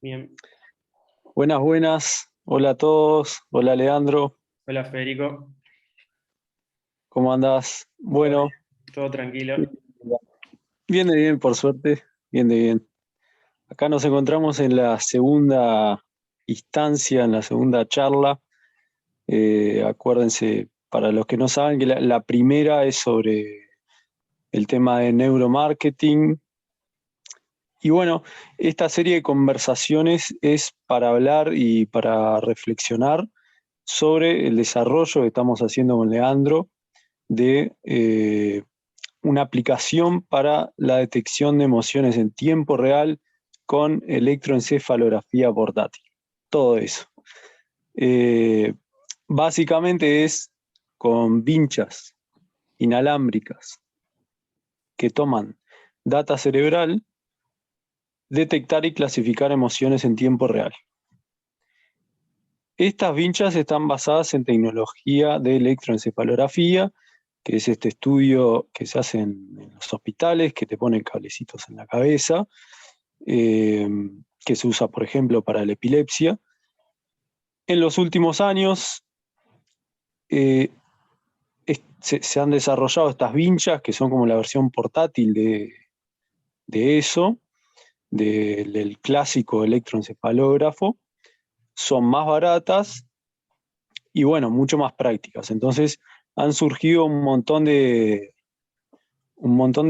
Bien. Buenas, buenas. Hola a todos. Hola Leandro. Hola Federico. ¿Cómo andás? ¿Todo Bueno, bien? ¿Todo tranquilo? bien de bien, por suerte. Bien de bien. Acá nos encontramos en la segunda instancia, en la segunda charla. Acuérdense, para los que no saben, que la primera es sobre el tema de neuromarketing. Y bueno, esta serie de conversaciones es para hablar y para reflexionar sobre el desarrollo que estamos haciendo con Leandro de una aplicación para la detección de emociones en tiempo real con electroencefalografía portátil. Todo eso. Eh, Básicamente es con vinchas inalámbricas que toman data cerebral, detectar y clasificar emociones en tiempo real. Estas vinchas están basadas en tecnología de electroencefalografía, que es este estudio que se hace en los hospitales, que te ponen cablecitos en la cabeza, eh, que se usa, por ejemplo, para la epilepsia. En los últimos años eh, se han desarrollado estas vinchas, que son como la versión portátil de eso, del clásico electroencefalógrafo. Son más baratas y, bueno, mucho más prácticas. Entonces han surgido un montón de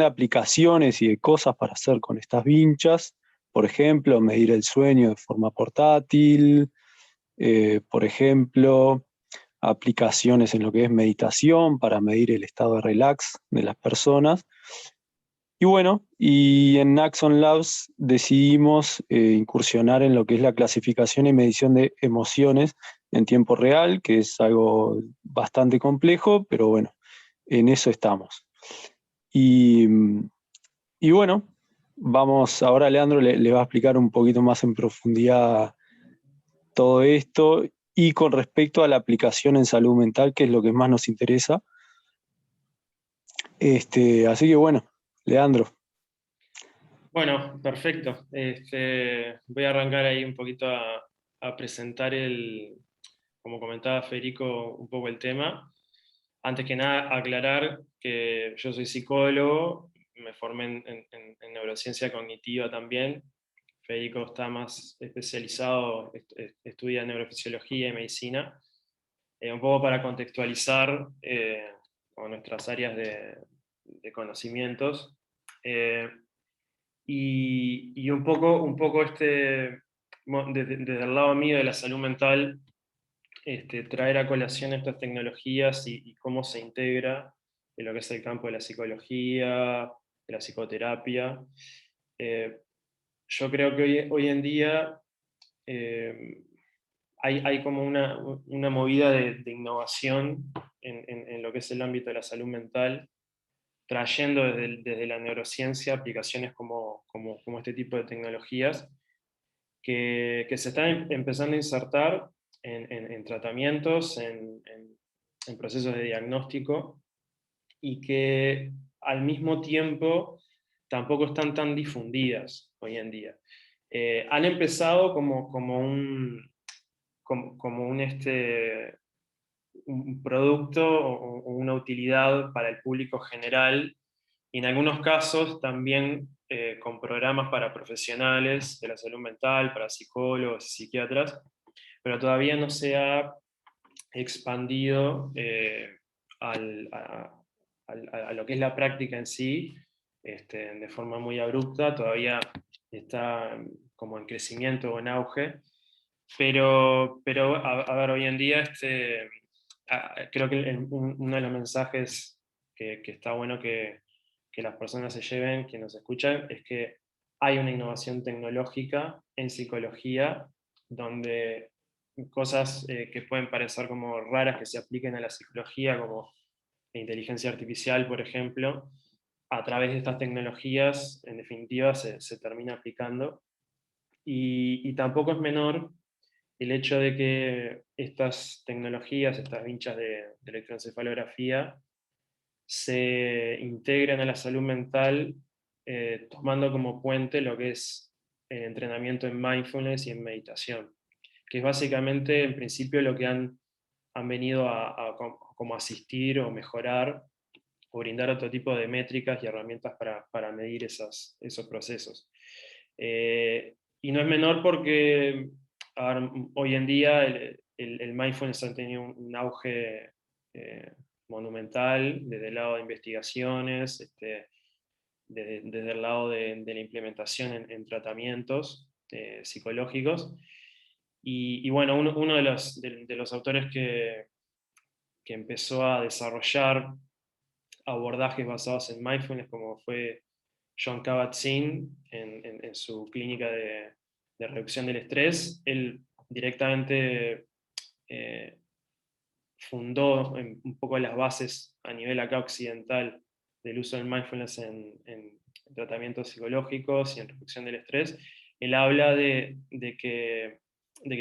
aplicaciones y de cosas para hacer con estas vinchas. Por ejemplo, medir el sueño de forma portátil. Por ejemplo, aplicaciones en lo que es meditación para medir el estado de relax de las personas. Y bueno, y en Axon Labs decidimos incursionar en lo que es la clasificación y medición de emociones en tiempo real, que es algo bastante complejo, pero bueno, en eso estamos. Y, y bueno, vamos, ahora Leandro le va a explicar un poquito más en profundidad todo esto y con respecto a la aplicación en salud mental, que es lo que más nos interesa. Así que bueno, Leandro. Bueno, perfecto. Voy a arrancar ahí un poquito a presentar como comentaba Federico, un poco el tema. Antes que nada, aclarar que yo soy psicólogo, me formé en neurociencia cognitiva también. Federico está más especializado, estudia neurofisiología y medicina. Un poco para contextualizar con nuestras áreas de conocimientos. Eh, y un poco desde el lado mío de la salud mental, traer a colación estas tecnologías y cómo se integra en lo que es el campo de la psicología, de la psicoterapia. Eh, yo creo que hoy en día eh, hay como una movida de innovación en lo que es el ámbito de la salud mental, trayendo desde la neurociencia aplicaciones como este tipo de tecnologías que se están empezando a insertar en tratamientos, en procesos de diagnóstico, y que al mismo tiempo tampoco están tan difundidas hoy en día. Han empezado como un producto o una utilidad para el público general, y en algunos casos también con programas para profesionales de la salud mental, para psicólogos y psiquiatras, pero todavía no se ha expandido al- a, a lo que es la práctica en sí, de forma muy abrupta. Todavía está como en crecimiento o en auge, pero a ver, hoy en día creo que uno de los mensajes que está bueno que las personas se lleven, que nos escuchan, es que hay una innovación tecnológica en psicología donde cosas que pueden parecer como raras que se apliquen a la psicología, como la inteligencia artificial, por ejemplo, a través de estas tecnologías, en definitiva, se termina aplicando. Y tampoco es menor el hecho de que estas tecnologías, estas vinchas de electroencefalografía, se integren a la salud mental tomando como puente lo que es en entrenamiento en mindfulness y en meditación, que es básicamente, en principio, lo que han venido como asistir o mejorar o brindar otro tipo de métricas y herramientas para medir esos procesos. Y no es menor porque hoy en día el mindfulness ha tenido un auge monumental desde el lado de investigaciones, desde el lado de la implementación en tratamientos psicológicos. Y bueno, uno de los autores que empezó a desarrollar abordajes basados en mindfulness, como fue John Kabat-Zinn en su clínica de reducción del estrés. Él directamente eh, fundó un poco las bases a nivel acá occidental del uso del mindfulness en tratamientos psicológicos y en reducción del estrés. Él habla de que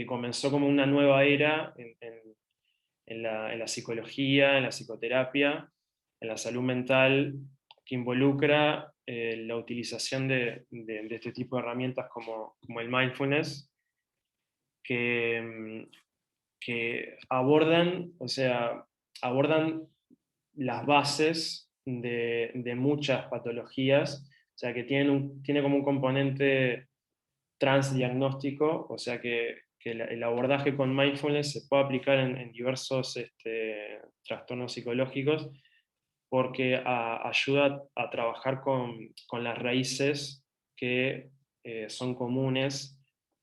comenzó como una nueva era en la psicología, en la psicoterapia, en la salud mental, que involucra la utilización de este tipo de herramientas como el mindfulness, que, que abordan, o sea, abordan las bases de muchas patologías, o sea, que tiene como un componente transdiagnóstico, o sea que el abordaje con mindfulness se puede aplicar en diversos trastornos psicológicos, porque ayuda a trabajar con las raíces que son comunes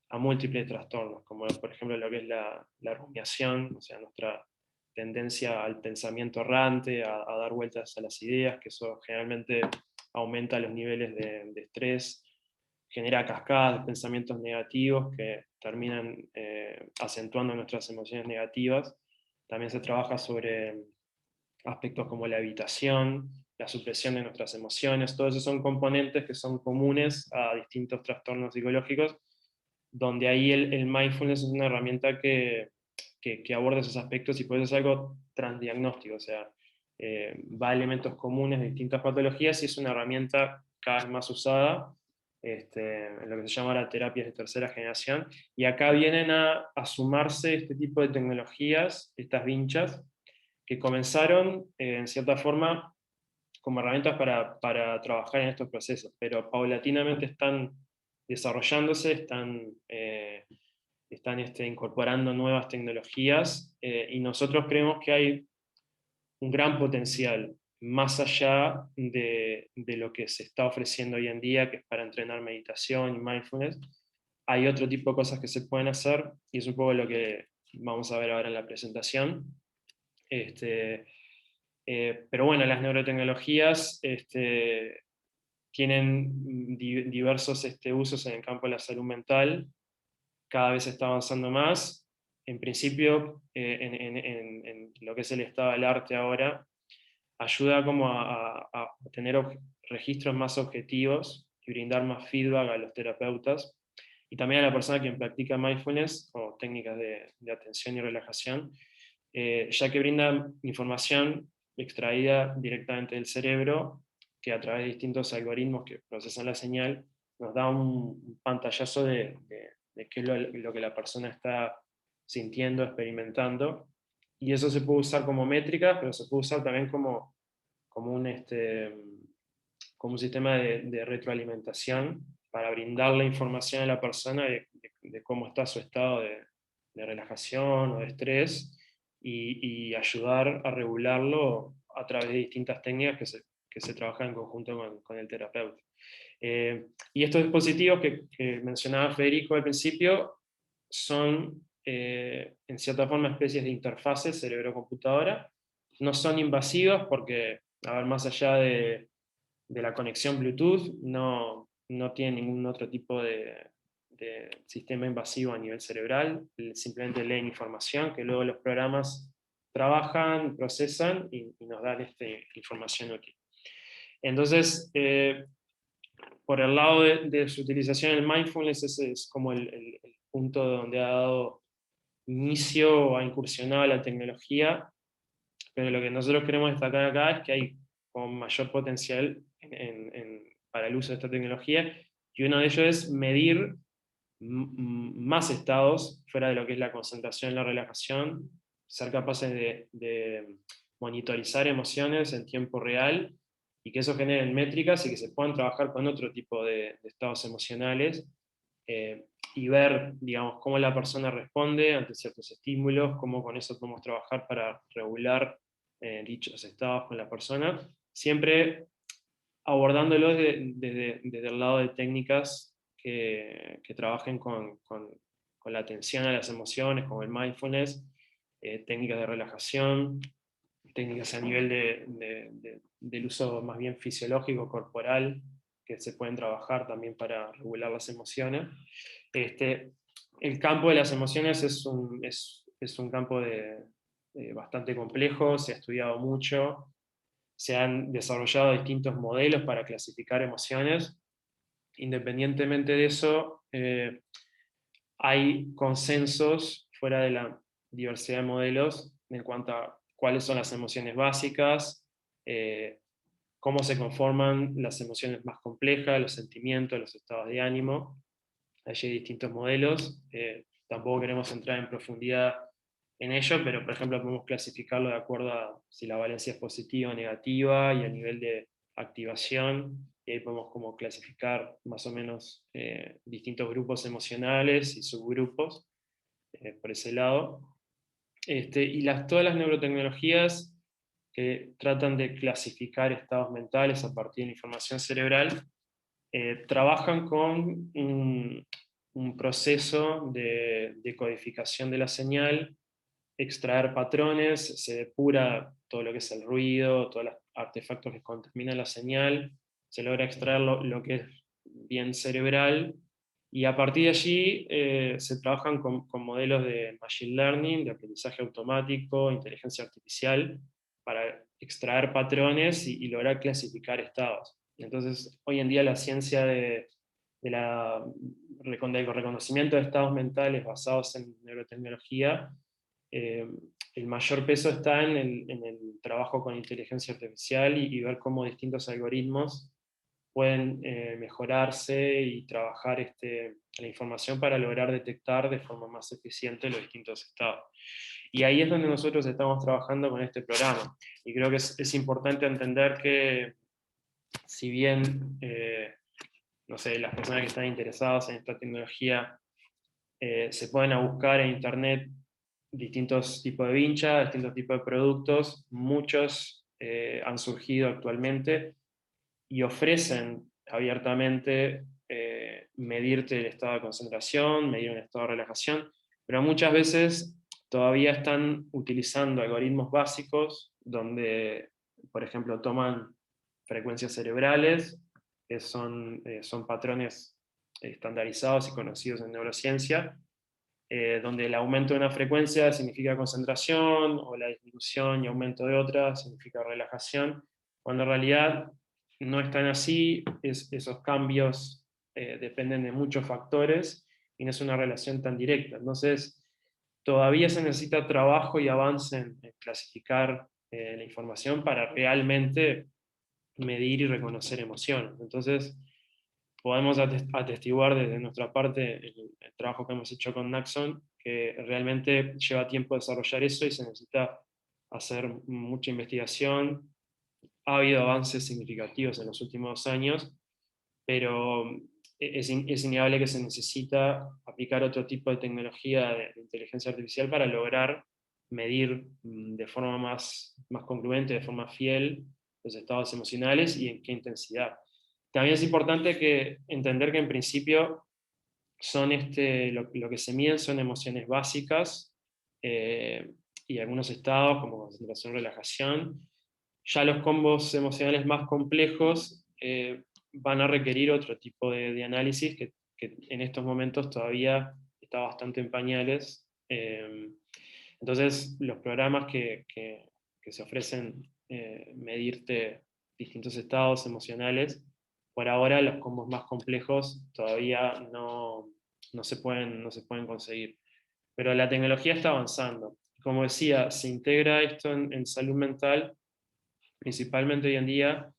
a múltiples trastornos, como por ejemplo lo que es la rumiación, o sea, nuestra tendencia al pensamiento errante, a dar vueltas a las ideas, que eso generalmente aumenta los niveles de estrés, genera cascadas de pensamientos negativos que terminan acentuando nuestras emociones negativas. También se trabaja sobre aspectos como la evitación, la supresión de nuestras emociones, todos esos son componentes que son comunes a distintos trastornos psicológicos, donde ahí el mindfulness es una herramienta que aborda esos aspectos y por eso es algo transdiagnóstico, o sea, va a elementos comunes de distintas patologías y es una herramienta cada vez más usada en lo que se llama la terapias de tercera generación, y acá vienen a sumarse este tipo de tecnologías, estas vinchas, que comenzaron en cierta forma como herramientas para trabajar en estos procesos, pero paulatinamente están desarrollándose, están incorporando nuevas tecnologías y nosotros creemos que hay un gran potencial más allá de lo que se está ofreciendo hoy en día, que es para entrenar meditación y mindfulness. Hay otro tipo de cosas que se pueden hacer y es un poco lo que vamos a ver ahora en la presentación. Este, pero bueno, las neurotecnologías tienen diversos usos en el campo de la salud mental, cada vez está avanzando más. En principio, en lo que es el estado del arte ahora, ayuda como a tener registros más objetivos y brindar más feedback a los terapeutas y también a la persona quien practica mindfulness o técnicas de atención y relajación, ya que brinda información extraída directamente del cerebro, que a través de distintos algoritmos que procesan la señal, nos da un pantallazo de qué es lo que la persona está sintiendo, experimentando, y eso se puede usar como métrica, pero se puede usar también como como un sistema de retroalimentación para brindarle información a la persona de cómo está su estado de relajación o de estrés y ayudar a regularlo a través de distintas técnicas que se trabajan en conjunto con el terapeuta. Y estos dispositivos que mencionaba Federico al principio son, en cierta forma, especies de interfaces cerebro-computadora. No son invasivos porque, a ver, más allá de la conexión Bluetooth, no tiene ningún otro tipo de sistema invasivo a nivel cerebral, simplemente leen información que luego los programas trabajan, procesan y nos dan información útil. Entonces, por el lado de su utilización, el mindfulness es como el punto donde ha dado inicio o ha incursionado la tecnología, pero lo que nosotros queremos destacar acá es que hay con mayor potencial para el uso de esta tecnología Y uno de ellos es medir más estados fuera de lo que es la concentración y la relajación, ser capaces de monitorizar emociones en tiempo real y que eso genere métricas y que se puedan trabajar con otro tipo de estados emocionales, y ver, digamos, cómo la persona responde ante ciertos estímulos, cómo con eso podemos trabajar para regular dichos estados con la persona, siempre abordándolo desde el lado de técnicas que trabajen con la atención a las emociones, como el mindfulness, técnicas de relajación, técnicas a nivel del uso más bien fisiológico, corporal, que se pueden trabajar también para regular las emociones. Este, el campo de las emociones es un campo bastante complejo, se ha estudiado mucho, se han desarrollado distintos modelos para clasificar emociones. Independientemente de eso, hay consensos fuera de la diversidad de modelos en cuanto a cuáles son las emociones básicas, eh, cómo se conforman las emociones más complejas, los sentimientos, los estados de ánimo. Allí hay distintos modelos. Tampoco queremos entrar en profundidad en ello, pero por ejemplo podemos clasificarlo de acuerdo a si la valencia es positiva o negativa y a nivel de activación. Y ahí podemos como clasificar más o menos distintos grupos emocionales y subgrupos por ese lado. Todas las neurotecnologías que tratan de clasificar estados mentales a partir de la información cerebral trabajan con un proceso de codificación de la señal, extraer patrones, se depura todo lo que es el ruido, todos los artefactos que contaminan la señal, se logra extraer lo que es bien cerebral, y a partir de allí se trabajan con modelos de machine learning, de aprendizaje automático, inteligencia artificial, para extraer patrones y lograr clasificar estados. Entonces, hoy en día la ciencia del reconocimiento de estados mentales basados en neurotecnología, eh, el mayor peso está en el trabajo con inteligencia artificial y ver cómo distintos algoritmos pueden mejorarse y trabajar la información para lograr detectar de forma más eficiente los distintos estados. Y ahí es donde nosotros estamos trabajando con este programa. Y creo que es importante entender que si bien, no sé, las personas que están interesadas en esta tecnología se pueden a buscar en Internet distintos tipos de vinchas, distintos tipos de productos, muchos han surgido actualmente y ofrecen abiertamente medirte el estado de concentración, medir un estado de relajación, pero muchas veces todavía están utilizando algoritmos básicos donde, por ejemplo, toman frecuencias cerebrales, que son patrones estandarizados y conocidos en neurociencia, donde el aumento de una frecuencia significa concentración, o la disminución y aumento de otra significa relajación, cuando en realidad no es tan así, esos cambios dependen de muchos factores y no es una relación tan directa. Entonces, todavía se necesita trabajo y avance en clasificar la información para realmente medir y reconocer emociones. Entonces, podemos atestiguar desde nuestra parte el trabajo que hemos hecho con Naxon, que realmente lleva tiempo desarrollar eso y se necesita hacer mucha investigación. Ha habido avances significativos en los últimos años, pero es innegable que se necesita aplicar otro tipo de tecnología de inteligencia artificial para lograr medir de forma más congruente, de forma fiel, los estados emocionales y en qué intensidad. También es importante entender que en principio lo que se miden son emociones básicas y algunos estados como concentración, relajación. Ya los combos emocionales más complejos van a requerir otro tipo de análisis que en estos momentos todavía está bastante en pañales. Entonces, los programas que se ofrecen medirte distintos estados emocionales, por ahora los combos más complejos todavía no se pueden conseguir. Pero la tecnología está avanzando. Como decía, se integra esto en salud mental, principalmente hoy en día,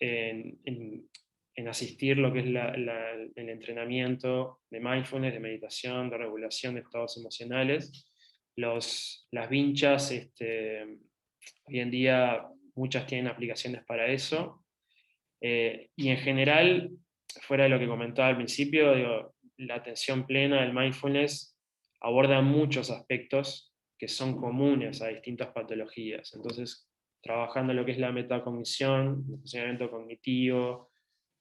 en en asistir lo que es el entrenamiento de mindfulness, de meditación, de regulación de estados emocionales. Las vinchas, hoy en día muchas tienen aplicaciones para eso, y en general, fuera de lo que comentaba al principio, digo, la atención plena del mindfulness aborda muchos aspectos que son comunes a distintas patologías. Entonces, trabajando lo que es la metacognición, el funcionamiento cognitivo,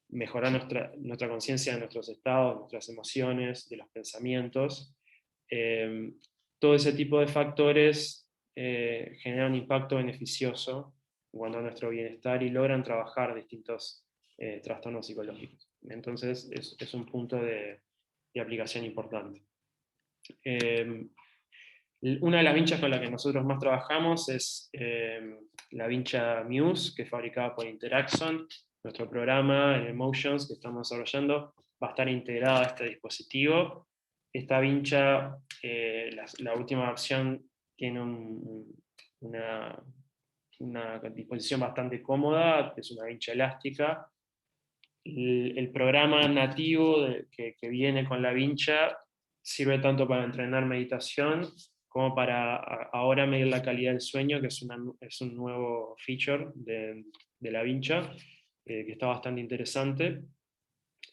mejorar nuestra conciencia de nuestros estados, nuestras emociones, de los pensamientos, eh, todo ese tipo de factores generan un impacto beneficioso en cuanto a nuestro bienestar y logran trabajar distintos trastornos psicológicos. Entonces es un punto de aplicación importante. Eh, una de las vinchas con las que nosotros más trabajamos es la vincha Muse, que es fabricada por Interaxon. Nuestro programa en Emotions que estamos desarrollando va a estar integrado a este dispositivo. Esta vincha, la última versión, tiene una disposición bastante cómoda, es una vincha elástica. El programa nativo que viene con la vincha sirve tanto para entrenar meditación como para ahora medir la calidad del sueño, que es un nuevo feature de la vincha, que está bastante interesante,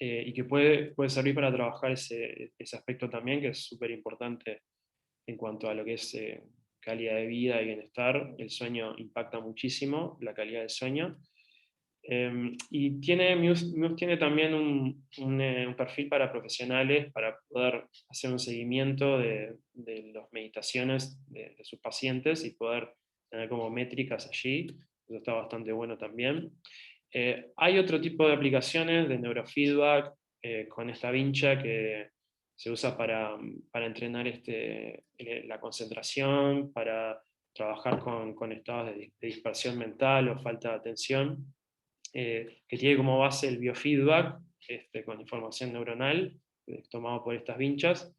y que puede servir para trabajar ese aspecto también, que es súper importante en cuanto a lo que es calidad de vida y bienestar. El sueño impacta muchísimo, la calidad del sueño. Y Muse tiene también un perfil para profesionales para poder hacer un seguimiento de las meditaciones de sus pacientes y poder tener como métricas allí. Eso está bastante bueno también. Hay otro tipo de aplicaciones de neurofeedback con esta vincha que se usa para entrenar la concentración, para trabajar con estados de dispersión mental o falta de atención, que tiene como base el biofeedback, con información neuronal, tomado por estas vinchas.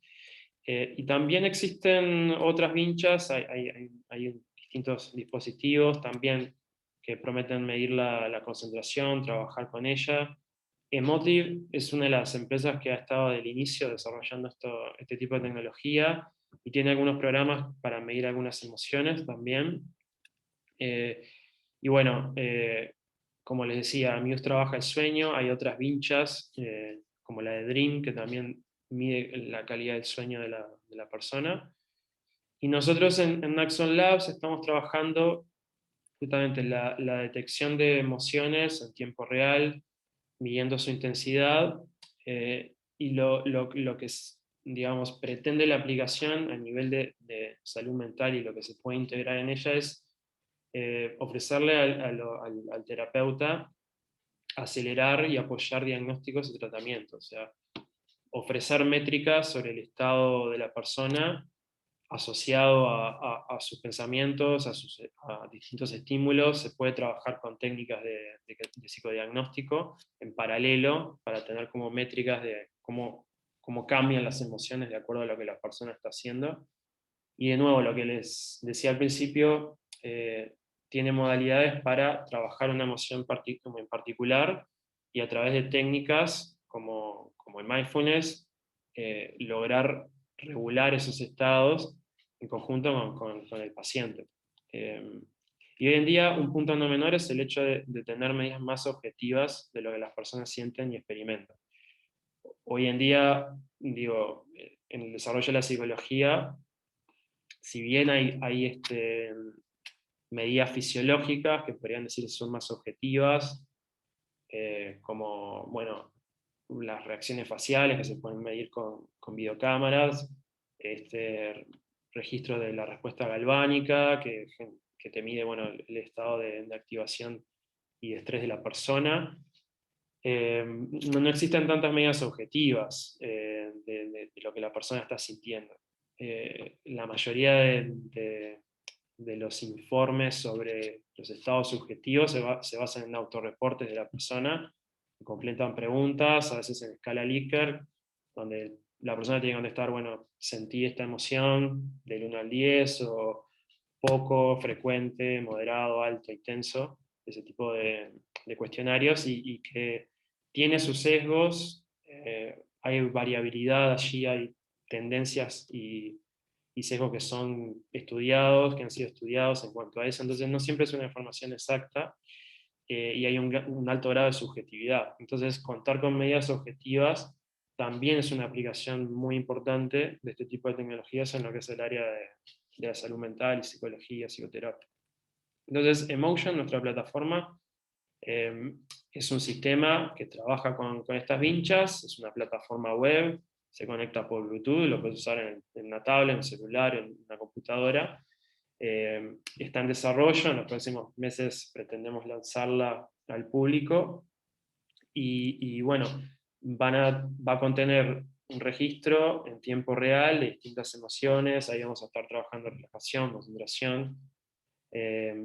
Y también existen otras vinchas, hay distintos dispositivos también que prometen medir la concentración, trabajar con ella. Emotive es una de las empresas que ha estado del inicio desarrollando este tipo de tecnología y tiene algunos programas para medir algunas emociones también. Y bueno, como les decía, Muse trabaja el sueño, hay otras vinchas, como la de Dream, que también mide la calidad del sueño de la persona. Y nosotros en Naxon Labs estamos trabajando justamente la detección de emociones en tiempo real, midiendo su intensidad, y lo que digamos, pretende la aplicación a nivel de salud mental y lo que se puede integrar en ella es ofrecerle al terapeuta acelerar y apoyar diagnósticos y tratamientos, o sea, ofrecer métricas sobre el estado de la persona asociado a sus pensamientos, a distintos estímulos. Se puede trabajar con técnicas de psicodiagnóstico en paralelo para tener como métricas de cómo cambian las emociones de acuerdo a lo que la persona está haciendo. Y de nuevo, lo que les decía al principio, tiene modalidades para trabajar una emoción como en particular y a través de técnicas como el mindfulness, lograr regular esos estados en conjunto con el paciente. Y hoy en día un punto no menor es el hecho de tener medidas más objetivas de lo que las personas sienten y experimentan. Hoy en día, digo, en el desarrollo de la psicología, si bien hay medidas fisiológicas que podrían decir son más objetivas, como bueno, las reacciones faciales que se pueden medir con videocámaras, registro de la respuesta galvánica, que te mide bueno, el estado de activación y de estrés de la persona. No existen tantas medidas objetivas de lo que la persona está sintiendo. La mayoría de los informes sobre los estados subjetivos se basan en autorreportes de la persona, que completan preguntas, a veces en escala Likert, donde la persona tiene que contestar, bueno, sentí esta emoción del 1 al 10, o poco, frecuente, moderado, alto, intenso, ese tipo de cuestionarios, y que tiene sus sesgos, hay variabilidad allí, hay tendencias y sesgos que son estudiados, que han sido estudiados en cuanto a eso, entonces no siempre es una información exacta, y hay un alto grado de subjetividad. Entonces, contar con medidas objetivas también es una aplicación muy importante de este tipo de tecnologías en lo que es el área de la salud mental y psicología, psicoterapia. Entonces, Emotion, nuestra plataforma, eh, es un sistema que trabaja con estas vinchas, es una plataforma web, se conecta por Bluetooth, lo puedes usar en una tablet, en un celular, en una computadora. Está en desarrollo, en los próximos meses pretendemos lanzarla al público y bueno, va a contener un registro en tiempo real de distintas emociones, ahí vamos a estar trabajando relajación, concentración, eh,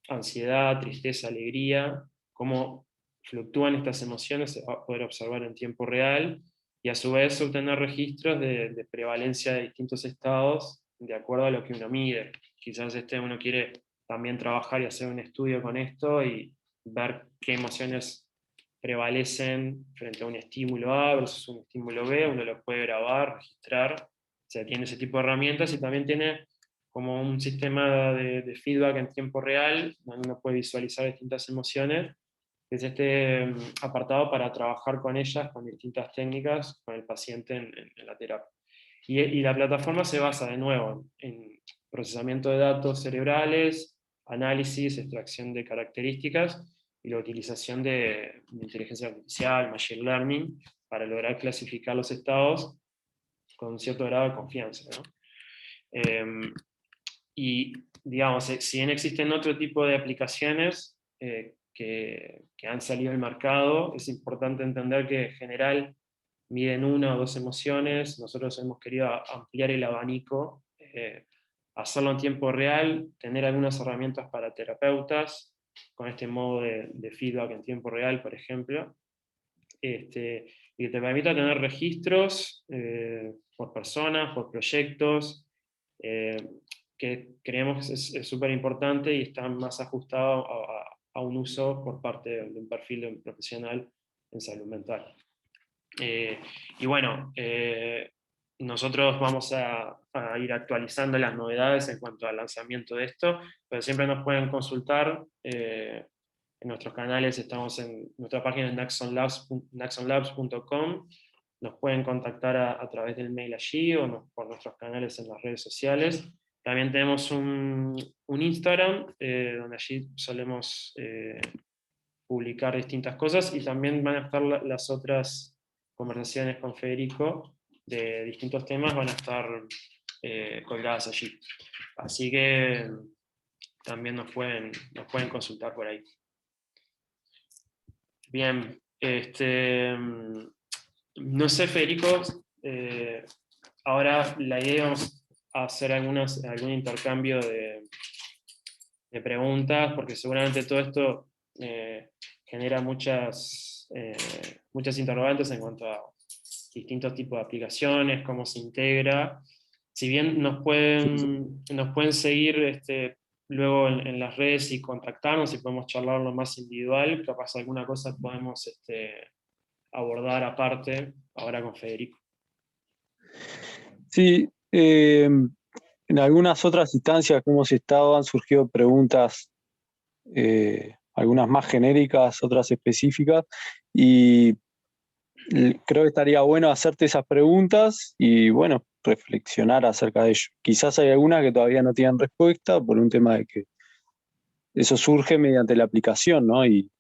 ansiedad, tristeza, alegría, cómo fluctúan estas emociones, se va a poder observar en tiempo real y a su vez obtener registros de prevalencia de distintos estados de acuerdo a lo que uno mide. Quizás uno quiere también trabajar y hacer un estudio con esto y ver qué emociones prevalecen frente a un estímulo A versus un estímulo B, uno lo puede grabar, registrar, o sea, tiene ese tipo de herramientas y también tiene como un sistema de feedback en tiempo real, donde uno puede visualizar distintas emociones, que es este apartado para trabajar con ellas, con distintas técnicas, con el paciente en la terapia. Y la plataforma se basa de nuevo en procesamiento de datos cerebrales, análisis, extracción de características y la utilización de inteligencia artificial, machine learning, para lograr clasificar los estados con un cierto grado de confianza, ¿no? Y, digamos, si bien existen otro tipo de aplicaciones que han salido al mercado, es importante entender que en general miden una o dos emociones. Nosotros hemos querido ampliar el abanico, hacerlo en tiempo real, tener algunas herramientas para terapeutas, con este modo de feedback en tiempo real, por ejemplo, y que te permita tener registros por personas, por proyectos, eh, que creemos que es súper importante y está más ajustado a un uso por parte de un perfil de un profesional en salud mental. Y bueno, nosotros vamos a ir actualizando las novedades en cuanto al lanzamiento de esto, pero siempre nos pueden consultar. En nuestros canales estamos en nuestra página en naxonlabs.com. Nos pueden contactar a través del mail allí o por nuestros canales en las redes sociales. También tenemos un Instagram donde allí solemos publicar distintas cosas y también van a estar las otras conversaciones con Federico de distintos temas, van a estar colgadas allí. Así que también nos pueden consultar por ahí. Bien, no sé, Federico, ahora la idea es hacer algún intercambio de preguntas, porque seguramente todo esto genera muchas interrogantes en cuanto a distintos tipos de aplicaciones, cómo se integra. Si bien Sí, sí. nos pueden seguir luego en las redes y contactarnos y podemos charlar lo más individual, capaz alguna cosa podemos abordar aparte ahora con Federico. Sí, en algunas otras instancias que hemos estado han surgido preguntas, algunas más genéricas, otras específicas, y creo que estaría bueno hacerte esas preguntas y bueno, reflexionar acerca de ello. Quizás hay algunas que todavía no tienen respuesta por un tema de que eso surge mediante la aplicación, ¿no? Y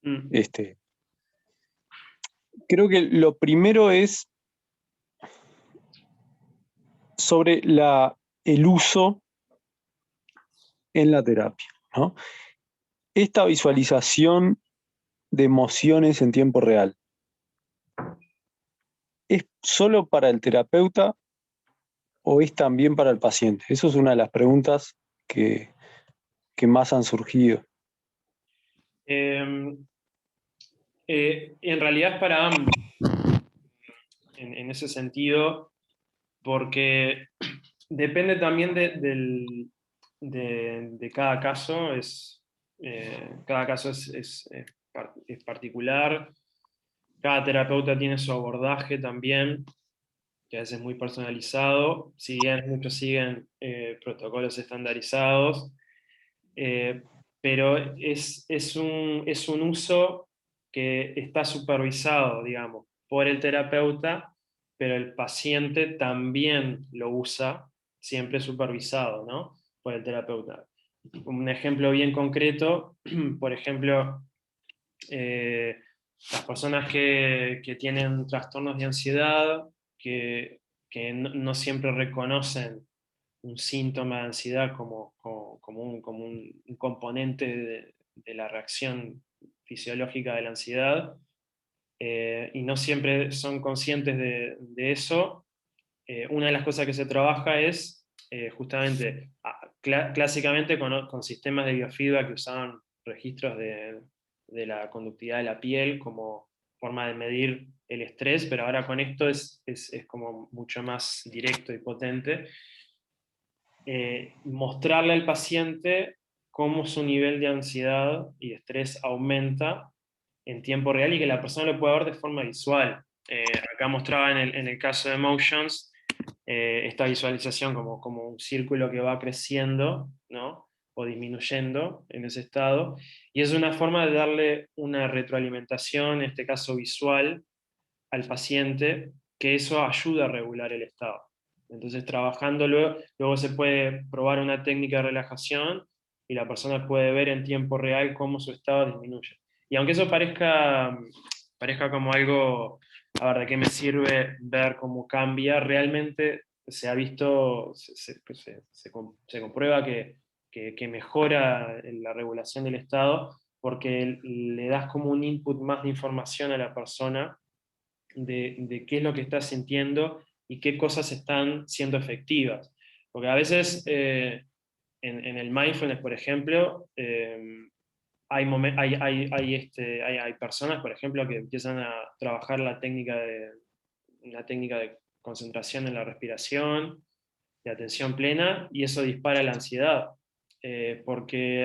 Mm. este, creo que lo primero es sobre el uso en la terapia, ¿no? Esta visualización de emociones en tiempo real, ¿es solo para el terapeuta o es también para el paciente? Eso es una de las preguntas que más han surgido. Eh, en realidad es para ambos, en ese sentido, porque depende también de cada caso, cada caso es particular. cada terapeuta tiene su abordaje también, que a veces es muy personalizado, si bien muchos siguen protocolos estandarizados, eh, pero es un uso que está supervisado, digamos, por el terapeuta, pero el paciente también lo usa, siempre supervisado, ¿no? Por el terapeuta. Un ejemplo bien concreto, por ejemplo, eh, las personas que tienen trastornos de ansiedad, que no siempre reconocen un síntoma de ansiedad como un componente de la reacción fisiológica de la ansiedad, y no siempre son conscientes de eso. Una de las cosas que se trabaja es justamente, clásicamente con sistemas de biofeedback que usaban registros de la conductividad de la piel como forma de medir el estrés, pero ahora con esto es como mucho más directo y potente. Mostrarle al paciente cómo su nivel de ansiedad y estrés aumenta en tiempo real y que la persona lo pueda ver de forma visual. Acá mostraba en el caso de Emotions esta visualización como un círculo que va creciendo, ¿no? O disminuyendo en ese estado. Y es una forma de darle una retroalimentación, en este caso visual, al paciente, que eso ayuda a regular el estado. Entonces, trabajando luego se puede probar una técnica de relajación y la persona puede ver en tiempo real cómo su estado disminuye. Y aunque eso parezca como algo, a ver, ¿de qué me sirve ver cómo cambia? Realmente se ha visto, se comprueba que mejora la regulación del estado porque le das como un input más de información a la persona de qué es lo que estás sintiendo y qué cosas están siendo efectivas. Porque a veces en el mindfulness, por ejemplo, hay personas, por ejemplo, que empiezan a trabajar la técnica de concentración en la respiración, de atención plena, y eso dispara la ansiedad. Porque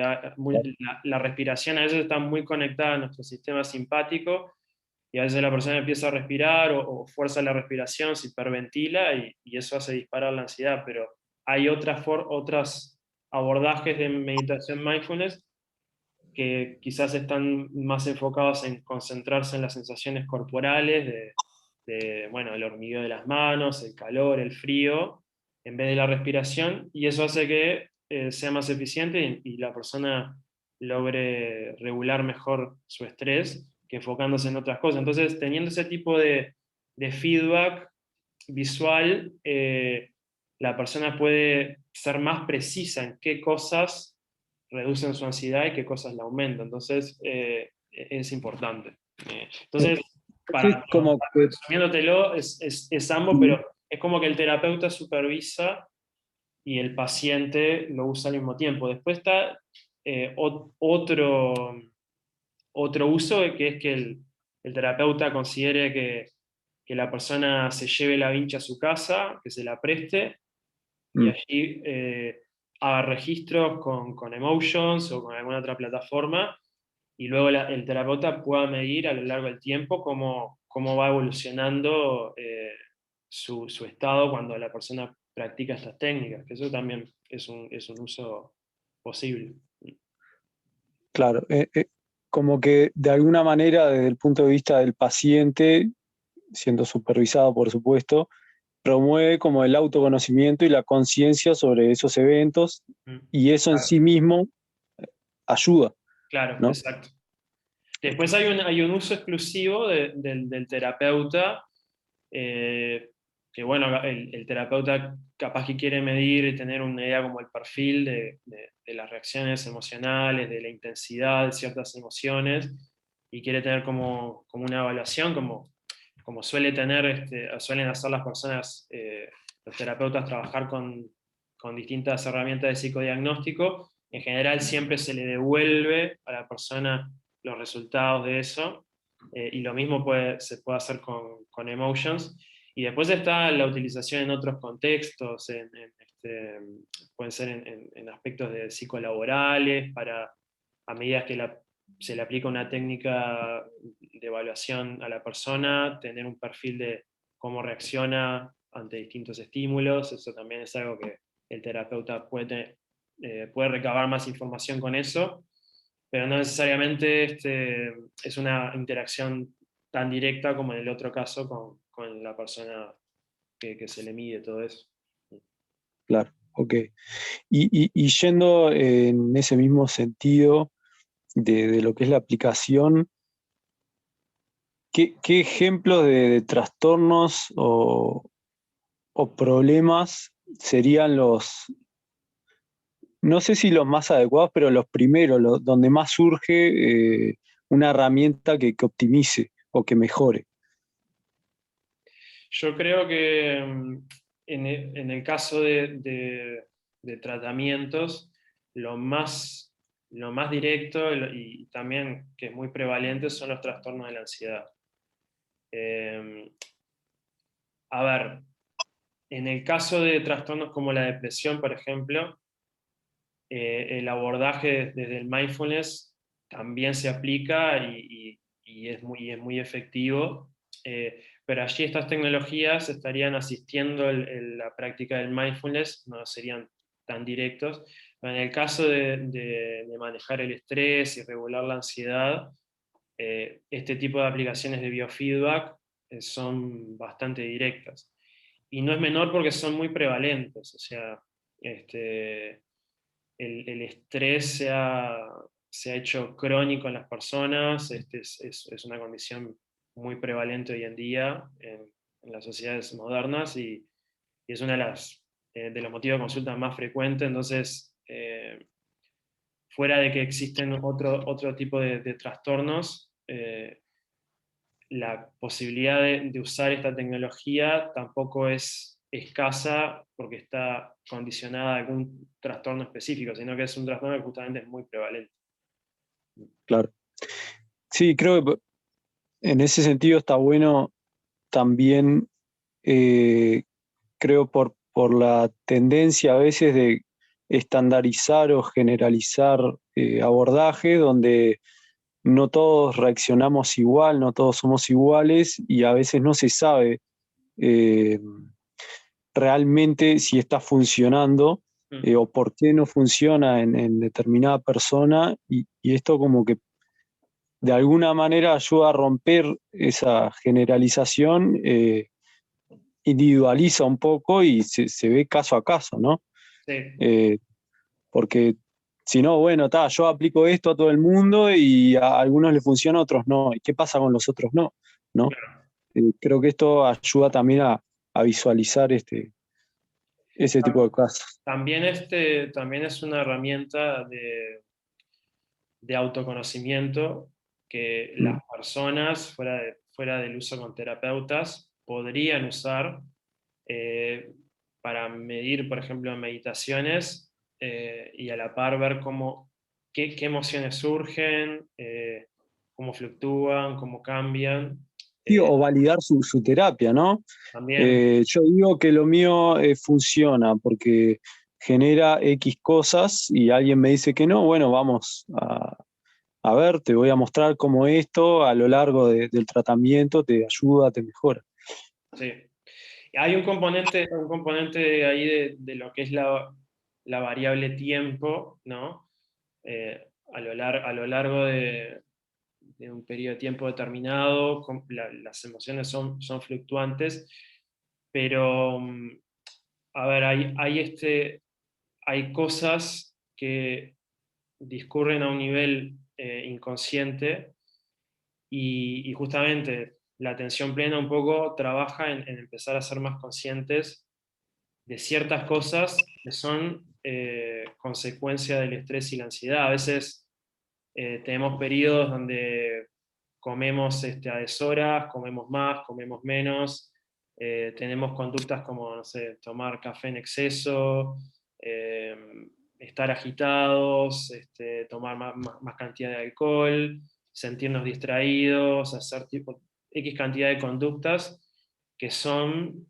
la respiración a veces está muy conectada a nuestro sistema simpático y a veces la persona empieza a respirar o fuerza la respiración, se hiperventila y eso hace disparar la ansiedad, pero hay otros abordajes de meditación mindfulness que quizás están más enfocados en concentrarse en las sensaciones corporales, bueno, el hormigueo de las manos, el calor, el frío, en vez de la respiración, y eso hace que sea más eficiente y la persona logre regular mejor su estrés que enfocándose en otras cosas. Entonces, teniendo ese tipo de feedback visual, la persona puede ser más precisa en qué cosas reducen su ansiedad y qué cosas la aumentan. Entonces, es importante. Entonces, Es como que resumiéndotelo, es ambos, pero es como que el terapeuta supervisa y el paciente lo usa al mismo tiempo. Después está otro uso, que es que el terapeuta considere que la persona se lleve la vincha a su casa, que se la preste, y mm, allí haga registros con Emotions o con alguna otra plataforma, y luego el terapeuta pueda medir a lo largo del tiempo cómo va evolucionando su estado cuando la persona practica estas técnicas, que eso también es un uso posible. claro, como que de alguna manera desde el punto de vista del paciente, siendo supervisado por supuesto, promueve como el autoconocimiento y la conciencia sobre esos eventos Mm. y eso en Claro, sí mismo ayuda, claro, ¿no? exacto. Después hay un uso exclusivo del terapeuta, eh, que bueno, el terapeuta capaz que quiere medir y tener una idea como el perfil de las reacciones emocionales, de la intensidad de ciertas emociones, y quiere tener como una evaluación, como suelen hacer las personas, los terapeutas, trabajar con distintas herramientas de psicodiagnóstico. En general siempre se le devuelve a la persona los resultados de eso, y lo mismo se puede hacer con Emotions. Y después está la utilización en otros contextos, pueden ser en aspectos de psicolaborales, a medida que se le aplica una técnica de evaluación a la persona, tener un perfil de cómo reacciona ante distintos estímulos. Eso también es algo que el terapeuta puede recabar más información con eso, pero no necesariamente es una interacción tan directa como en el otro caso con la persona que se le mide todo eso. Claro, ok. Y yendo en ese mismo sentido de lo que es la aplicación, ¿qué ejemplos de trastornos o problemas serían no sé si los más adecuados, pero los primeros, donde más surge una herramienta que optimice o que mejore? Yo creo que en el caso de tratamientos, lo más directo y también que es muy prevalente son los trastornos de la ansiedad. Eh, a ver, en el caso de trastornos como la depresión, por ejemplo, el abordaje desde el mindfulness también se aplica y es muy efectivo, pero allí estas tecnologías estarían asistiendo la práctica del mindfulness, no serían tan directos. Pero en el caso de manejar el estrés y regular la ansiedad, este tipo de aplicaciones de biofeedback son bastante directas. Y no es menor porque son muy prevalentes, o sea, este, el estrés se ha hecho crónico en las personas, es una condición muy prevalente hoy en día en las sociedades modernas y es una de los motivos de consulta más frecuentes. Entonces, fuera de que existen otro tipo de trastornos, la posibilidad de usar esta tecnología tampoco es escasa porque está condicionada a algún trastorno específico, sino que es un trastorno que justamente es muy prevalente. Claro. Sí, creo que en ese sentido está bueno también, eh, creo por la tendencia a veces de estandarizar o generalizar abordajes donde no todos reaccionamos igual, no todos somos iguales y a veces no se sabe eh, realmente si está funcionando Mm. o por qué no funciona en determinada persona y esto como que de alguna manera ayuda a romper esa generalización, individualiza un poco y se ve caso a caso, ¿no? Sí, Eh, Porque si no, bueno, yo aplico esto a todo el mundo y a algunos le funciona, a otros no. ¿Y qué pasa con los otros no? ¿No? claro. Creo que esto ayuda también a visualizar ese tipo de casos. También es una herramienta de autoconocimiento que Mm. las personas, fuera del uso con terapeutas, podrían usar eh, para medir, por ejemplo, meditaciones y a la par ver qué emociones surgen, cómo fluctúan, cómo cambian. Sí, Eh, o validar su terapia, ¿no? también, Yo digo que lo mío funciona porque genera X cosas y alguien me dice que no, bueno, vamos a ver, te voy a mostrar cómo esto a lo largo del tratamiento te ayuda, te mejora. sí. Hay un componente ahí de lo que es la variable tiempo, ¿no? A lo largo de un periodo de tiempo determinado, las emociones son fluctuantes, pero, a ver, hay cosas que discurren a un nivel inconsciente y justamente la atención plena un poco trabaja en empezar a ser más conscientes de ciertas cosas que son consecuencia del estrés y la ansiedad. A veces tenemos periodos donde comemos a deshoras, comemos más, comemos menos, tenemos conductas como, no sé, tomar café en exceso, eh, estar agitados, tomar más cantidad de alcohol, sentirnos distraídos, hacer tipo X cantidad de conductas que son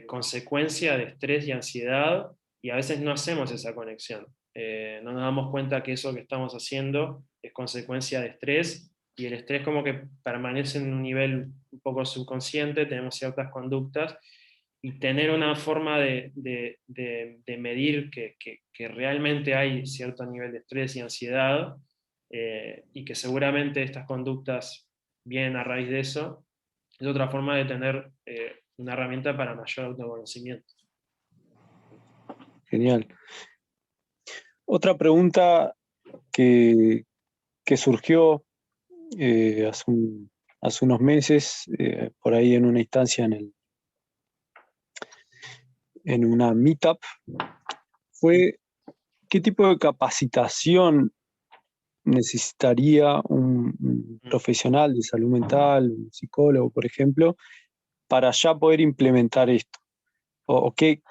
consecuencia de estrés y ansiedad y a veces no hacemos esa conexión. No nos damos cuenta que eso que estamos haciendo es consecuencia de estrés, y el estrés como que permanece en un nivel un poco subconsciente, tenemos ciertas conductas, y tener una forma de medir que realmente hay cierto nivel de estrés y ansiedad, y que seguramente estas conductas vienen a raíz de eso, es otra forma de tener una herramienta para mayor autoconocimiento. Genial. Otra pregunta que, que surgió hace unos meses, por ahí en una instancia en una meetup, fue qué tipo de capacitación necesitaría un profesional de salud mental, un psicólogo, por ejemplo, para ya poder implementar esto. O qué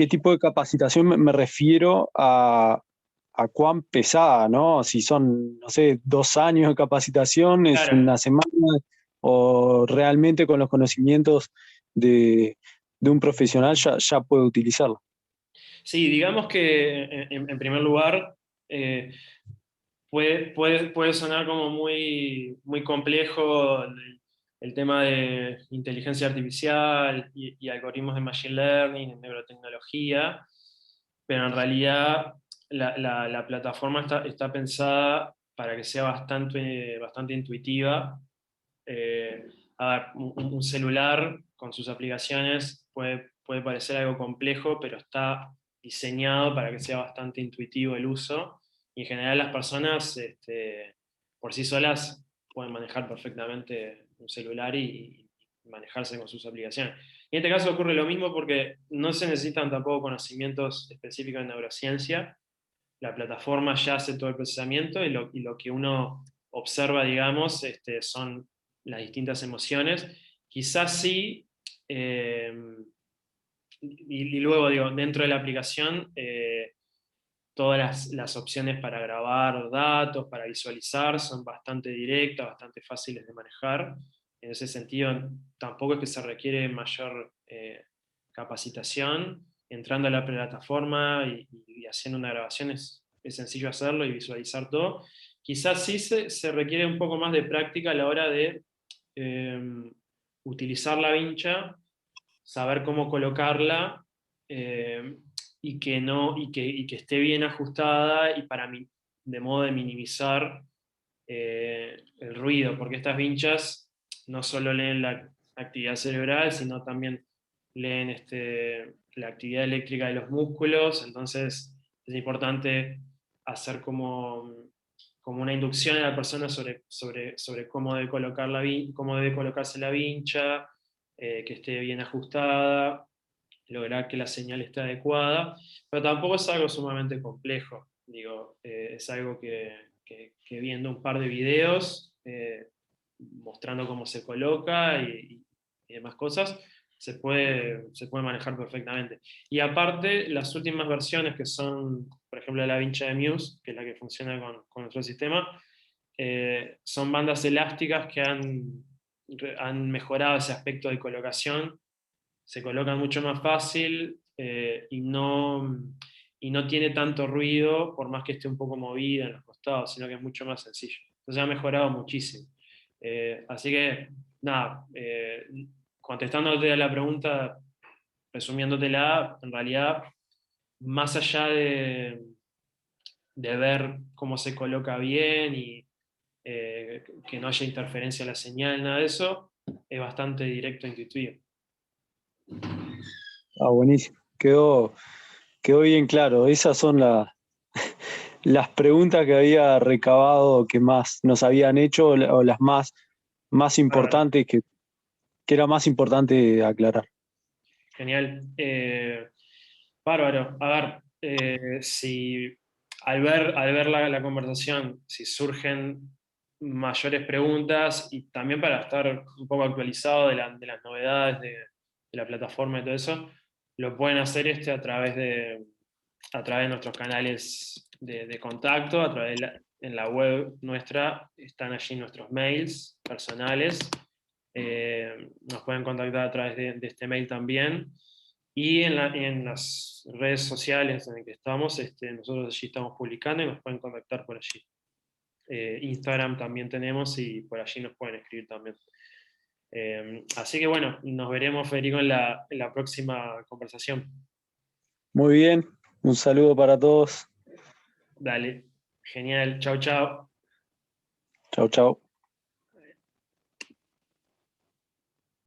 tipo de capacitación me refiero a cuán pesada, ¿no? Si son, no sé, 2 años de capacitación, es Claro, una semana, o realmente con los conocimientos de un profesional ya puede utilizarlo. sí, digamos que en primer lugar, puede sonar como muy complejo el tema de inteligencia artificial y algoritmos de machine learning, en neurotecnología, pero en realidad la plataforma está pensada para que sea bastante intuitiva. Eh, a ver, un celular con sus aplicaciones puede parecer algo complejo, pero está diseñado para que sea bastante intuitivo el uso, y en general las personas, por sí solas, pueden manejar perfectamente un celular y manejarse con sus aplicaciones. Y en este caso ocurre lo mismo porque no se necesitan tampoco conocimientos específicos en neurociencia. La plataforma ya hace todo el procesamiento, y lo que uno observa, digamos, son las distintas emociones. Quizás sí, eh, y luego digo, dentro de la aplicación, todas las opciones para grabar datos, para visualizar, son bastante directas, bastante fáciles de manejar. En ese sentido, tampoco es que se requiere mayor capacitación. Entrando a la plataforma y haciendo una grabación es sencillo hacerlo y visualizar todo. Quizás sí se requiere un poco más de práctica a la hora de eh, utilizar la vincha, saber cómo colocarla, eh, y que no, y que esté bien ajustada, y para mí, de modo de minimizar el ruido, porque estas vinchas no solo leen la actividad cerebral, sino también leen la actividad eléctrica de los músculos. Entonces es importante hacer como una inducción a la persona sobre cómo debe cómo debe colocarse la vincha, que esté bien ajustada, lograr que la señal esté adecuada, pero tampoco es algo sumamente complejo. Digo, es algo que viendo un par de videos, mostrando cómo se coloca y demás cosas, se puede manejar perfectamente. Y aparte, las últimas versiones, que son, por ejemplo, la vincha de Muse, que es la que funciona con nuestro sistema, son bandas elásticas que han mejorado ese aspecto de colocación. Se colocan mucho más fácil, y no tiene tanto ruido, por más que esté un poco movida en los costados, sino que es mucho más sencillo. Entonces ha mejorado muchísimo. Así que, nada, contestándote a la pregunta, resumiéndotela, en realidad, más allá de ver cómo se coloca bien y que no haya interferencia en la señal, nada de eso, es bastante directo e intuitivo. Ah, buenísimo. Quedó bien claro. Esas son las preguntas que había recabado que más nos habían hecho, o las más Bárbaro. importantes que era más importante aclarar. Genial. Bárbaro. A ver, si al ver la conversación, si surgen mayores preguntas, y también para estar un poco actualizado de las novedades de la plataforma y todo eso, lo pueden hacer a través de nuestros canales de contacto, en la web nuestra están allí nuestros mails personales. Nos pueden contactar a través de este mail también. Y en las redes sociales en las que estamos, nosotros allí estamos publicando y nos pueden contactar por allí. Instagram también tenemos y por allí nos pueden escribir también. Así que bueno, nos veremos, Federico, en la próxima conversación. Muy bien, un saludo para todos. Dale, genial, chao, chao. Chau, chau.